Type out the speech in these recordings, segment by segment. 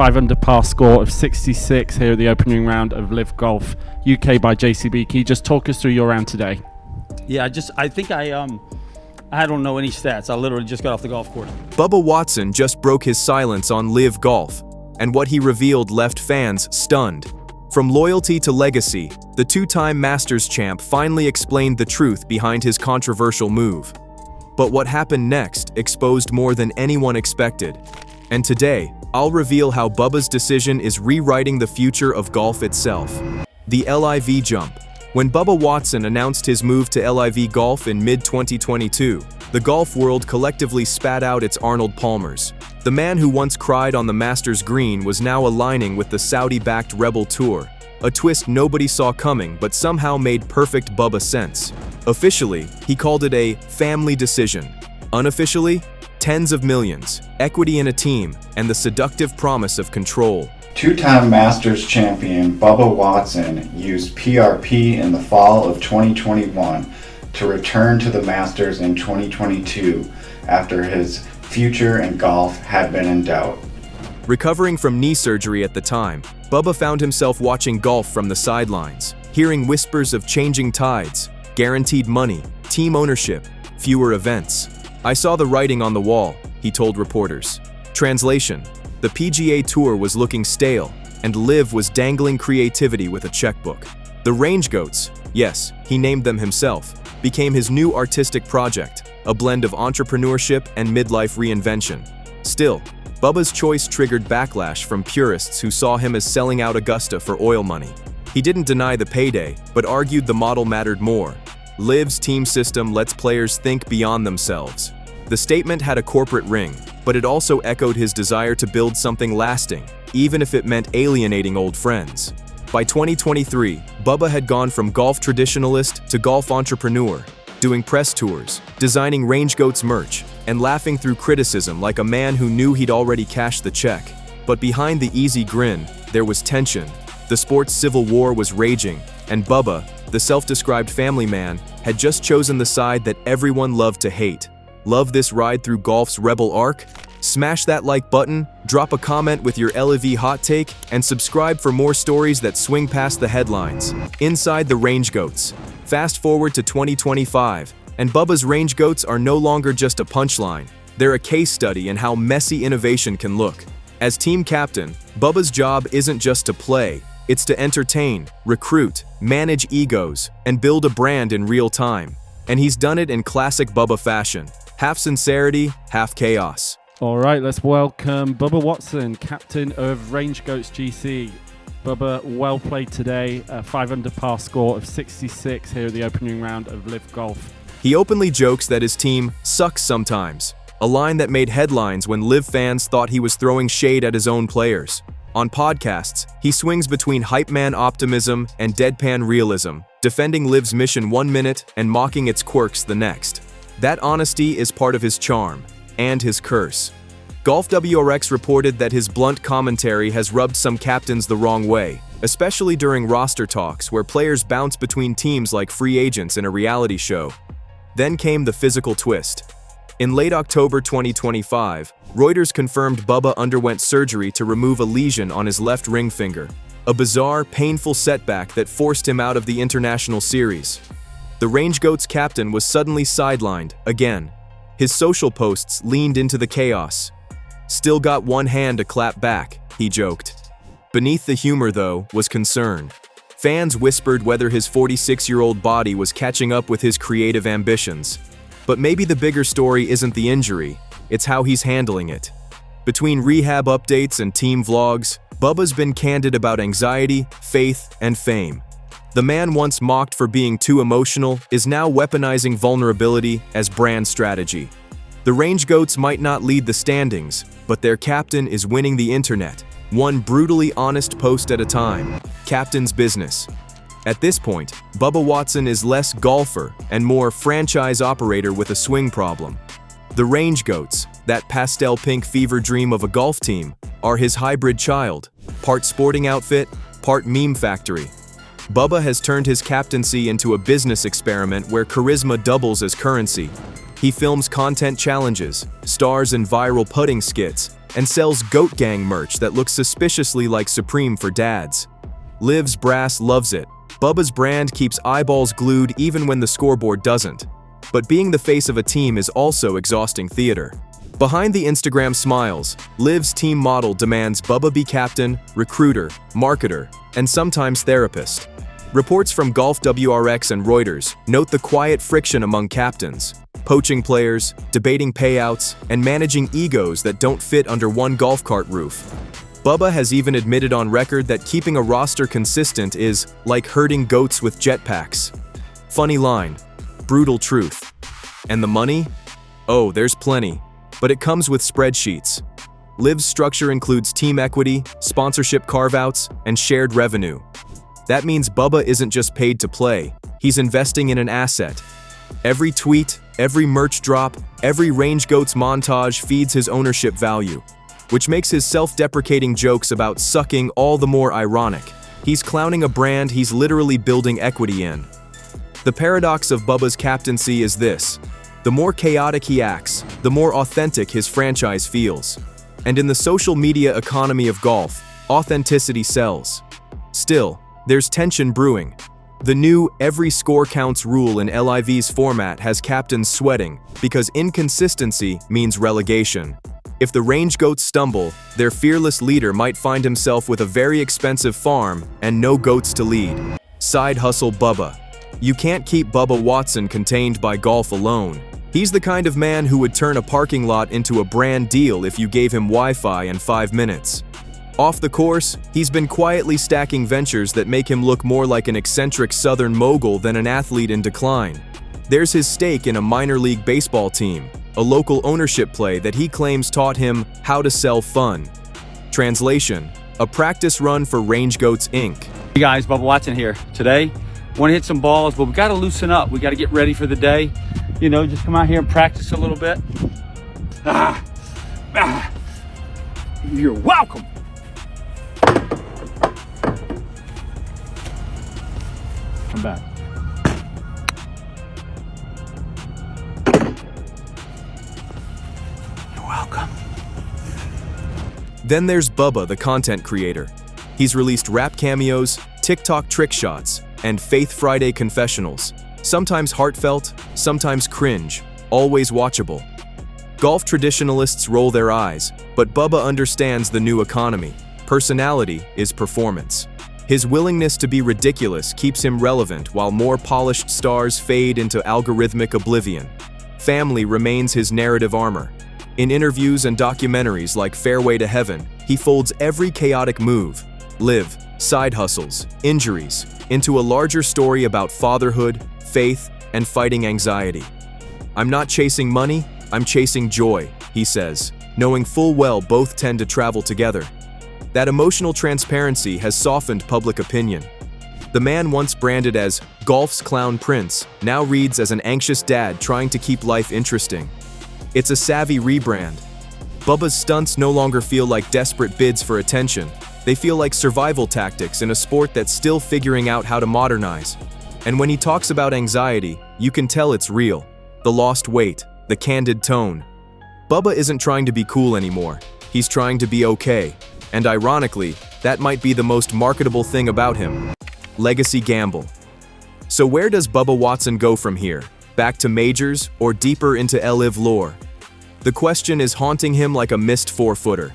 5 under par score of 66 here at the opening round of LIV Golf UK by JCB. Can you just talk us through your round today? Yeah, I don't know any stats. I literally just got off the golf course. Bubba Watson just broke his silence on LIV Golf, and what he revealed left fans stunned. From loyalty to legacy, the two-time Masters champ finally explained the truth behind his controversial move. But what happened next exposed more than anyone expected. And today, I'll reveal how Bubba's decision is rewriting the future of golf itself. The LIV jump. When Bubba Watson announced his move to LIV Golf in mid-2022, the golf world collectively spat out its Arnold Palmers. The man who once cried on the Masters green was now aligning with the Saudi-backed Rebel Tour, a twist nobody saw coming but somehow made perfect Bubba sense. Officially, he called it a family decision. Unofficially, tens of millions, equity in a team, and the seductive promise of control. Two-time Masters champion Bubba Watson used PRP in the fall of 2021 to return to the Masters in 2022 after his future in golf had been in doubt. Recovering from knee surgery at the time, Bubba found himself watching golf from the sidelines, hearing whispers of changing tides, guaranteed money, team ownership, fewer events. "I saw the writing on the wall," he told reporters. Translation: the PGA Tour was looking stale, and LIV was dangling creativity with a checkbook. The Range Goats, yes, he named them himself, became his new artistic project, a blend of entrepreneurship and midlife reinvention. Still, Bubba's choice triggered backlash from purists who saw him as selling out Augusta for oil money. He didn't deny the payday, but argued the model mattered more. LIV's team system lets players think beyond themselves. The statement had a corporate ring, but it also echoed his desire to build something lasting, even if it meant alienating old friends. By 2023, Bubba had gone from golf traditionalist to golf entrepreneur, doing press tours, designing Range Goats merch, and laughing through criticism like a man who knew he'd already cashed the check. But behind the easy grin, there was tension. The sport's civil war was raging, and Bubba, the self-described family man, had just chosen the side that everyone loved to hate. Love this ride through golf's rebel arc? Smash that like button, drop a comment with your LIV hot take, and subscribe for more stories that swing past the headlines. Inside the Range Goats. Fast forward to 2025, and Bubba's Range Goats are no longer just a punchline. They're a case study in how messy innovation can look. As team captain, Bubba's job isn't just to play, it's to entertain, recruit, manage egos, and build a brand in real time. And he's done it in classic Bubba fashion. Half sincerity, half chaos. All right, let's welcome Bubba Watson, captain of Range Goats GC. Bubba, well played today. A 5 under par score of 66 here at the opening round of LIV Golf. He openly jokes that his team sucks sometimes, a line that made headlines when LIV fans thought he was throwing shade at his own players. On podcasts, he swings between hype man optimism and deadpan realism, defending LIV's mission 1 minute and mocking its quirks the next. That honesty is part of his charm, and his curse. Golf WRX reported that his blunt commentary has rubbed some captains the wrong way, especially during roster talks where players bounce between teams like free agents in a reality show. Then came the physical twist. In late October 2025, Reuters confirmed Bubba underwent surgery to remove a lesion on his left ring finger, a bizarre, painful setback that forced him out of the international series. The Range Goats captain was suddenly sidelined, again. His social posts leaned into the chaos. "Still got one hand to clap back," he joked. Beneath the humor, though, was concern. Fans whispered whether his 46-year-old body was catching up with his creative ambitions. But maybe the bigger story isn't the injury, it's how he's handling it. Between rehab updates and team vlogs, Bubba's been candid about anxiety, faith, and fame. The man once mocked for being too emotional is now weaponizing vulnerability as brand strategy. The Range Goats might not lead the standings, but their captain is winning the internet, one brutally honest post at a time. Captain's business. At this point, Bubba Watson is less golfer and more franchise operator with a swing problem. The Range Goats, that pastel pink fever dream of a golf team, are his hybrid child, part sporting outfit, part meme factory. Bubba has turned his captaincy into a business experiment where charisma doubles as currency. He films content challenges, stars in viral putting skits, and sells Goat Gang merch that looks suspiciously like Supreme for dads. LIV's brass loves it. Bubba's brand keeps eyeballs glued even when the scoreboard doesn't. But being the face of a team is also exhausting theater. Behind the Instagram smiles, LIV's team model demands Bubba be captain, recruiter, marketer, and sometimes therapist. Reports from Golf WRX and Reuters note the quiet friction among captains, poaching players, debating payouts, and managing egos that don't fit under one golf cart roof. Bubba has even admitted on record that keeping a roster consistent is like herding goats with jetpacks. Funny line, brutal truth. And the money? Oh, there's plenty, but it comes with spreadsheets. LIV's structure includes team equity, sponsorship carve-outs, and shared revenue. That means Bubba isn't just paid to play, he's investing in an asset. Every tweet, every merch drop, every Range Goats montage feeds his ownership value, which makes his self-deprecating jokes about sucking all the more ironic. He's clowning a brand he's literally building equity in. The paradox of Bubba's captaincy is this: the more chaotic he acts, the more authentic his franchise feels. And in the social media economy of golf, authenticity sells. Still, there's tension brewing. The new every score counts rule in LIV's format has captains sweating because inconsistency means relegation. If the Range Goats stumble, their fearless leader might find himself with a very expensive farm and no goats to lead. Side hustle Bubba. You can't keep Bubba Watson contained by golf alone. He's the kind of man who would turn a parking lot into a brand deal if you gave him Wi-Fi in 5 minutes. Off the course, he's been quietly stacking ventures that make him look more like an eccentric southern mogul than an athlete in decline. There's his stake in a minor league baseball team, a local ownership play that he claims taught him how to sell fun. Translation: a practice run for Range Goats Inc. Hey guys, Bubba Watson here. Today, want to hit some balls, but we got to loosen up. We got to get ready for the day. You know, just come out here and practice a little bit. You're welcome. Come back. You're welcome. Then there's Bubba, the content creator. He's released rap cameos, TikTok trick shots, and Faith Friday confessionals. Sometimes heartfelt, sometimes cringe, always watchable. Golf traditionalists roll their eyes, but Bubba understands the new economy. Personality is performance. His willingness to be ridiculous keeps him relevant while more polished stars fade into algorithmic oblivion. Family remains his narrative armor. In interviews and documentaries like Fairway to Heaven, he folds every chaotic move, LIV, side hustles, injuries, into a larger story about fatherhood, faith, and fighting anxiety. "I'm not chasing money, I'm chasing joy," he says, knowing full well both tend to travel together. That emotional transparency has softened public opinion. The man once branded as golf's clown prince now reads as an anxious dad trying to keep life interesting. It's a savvy rebrand. Bubba's stunts no longer feel like desperate bids for attention. They feel like survival tactics in a sport that's still figuring out how to modernize. And when he talks about anxiety, you can tell it's real. The lost weight, the candid tone. Bubba isn't trying to be cool anymore. He's trying to be okay. And ironically, that might be the most marketable thing about him. Legacy gamble. So where does Bubba Watson go from here? Back to majors or deeper into LIV lore? The question is haunting him like a missed 4-footer.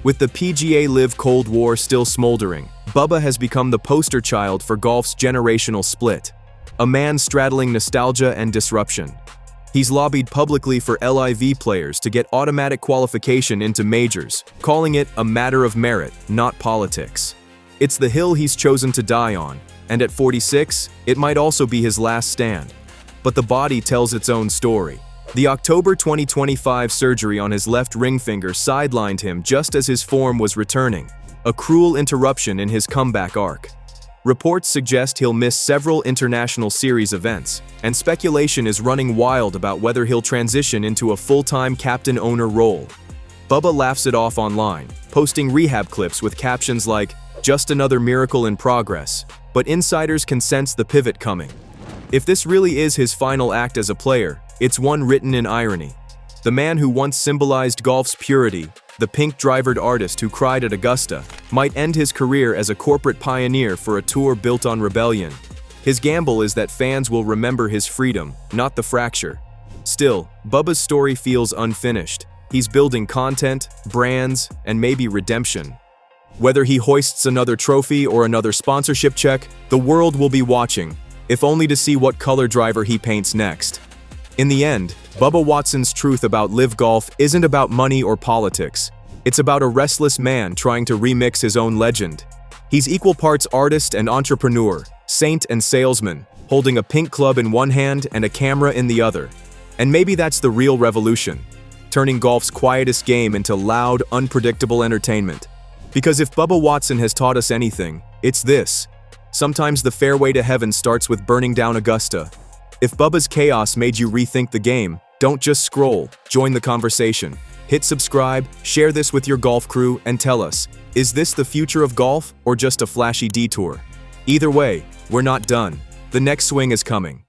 With the PGA LIV Cold War still smoldering, Bubba has become the poster child for golf's generational split. A man straddling nostalgia and disruption. He's lobbied publicly for LIV players to get automatic qualification into majors, calling it a matter of merit, not politics. It's the hill he's chosen to die on, and at 46, it might also be his last stand. But the body tells its own story. The October 2025 surgery on his left ring finger sidelined him just as his form was returning, a cruel interruption in his comeback arc. Reports suggest he'll miss several international series events, and speculation is running wild about whether he'll transition into a full-time captain-owner role. Bubba laughs it off online, posting rehab clips with captions like, "Just another miracle in progress," but insiders can sense the pivot coming. If this really is his final act as a player, It's one written in irony. The man who once symbolized golf's purity, the pink-drivered artist who cried at Augusta, might end his career as a corporate pioneer for a tour built on rebellion. His gamble is that fans will remember his freedom, not the fracture. Still, Bubba's story feels unfinished. He's building content, brands, and maybe redemption. Whether he hoists another trophy or another sponsorship check, the world will be watching, if only to see what color driver he paints next. In the end, Bubba Watson's truth about LIV Golf isn't about money or politics. It's about a restless man trying to remix his own legend. He's equal parts artist and entrepreneur, saint and salesman, holding a pink club in one hand and a camera in the other. And maybe that's the real revolution, turning golf's quietest game into loud, unpredictable entertainment. Because if Bubba Watson has taught us anything, it's this. Sometimes the fairway to heaven starts with burning down Augusta. If Bubba's chaos made you rethink the game, don't just scroll, join the conversation. Hit subscribe, share this with your golf crew, and tell us, is this the future of golf or just a flashy detour? Either way, we're not done. The next swing is coming.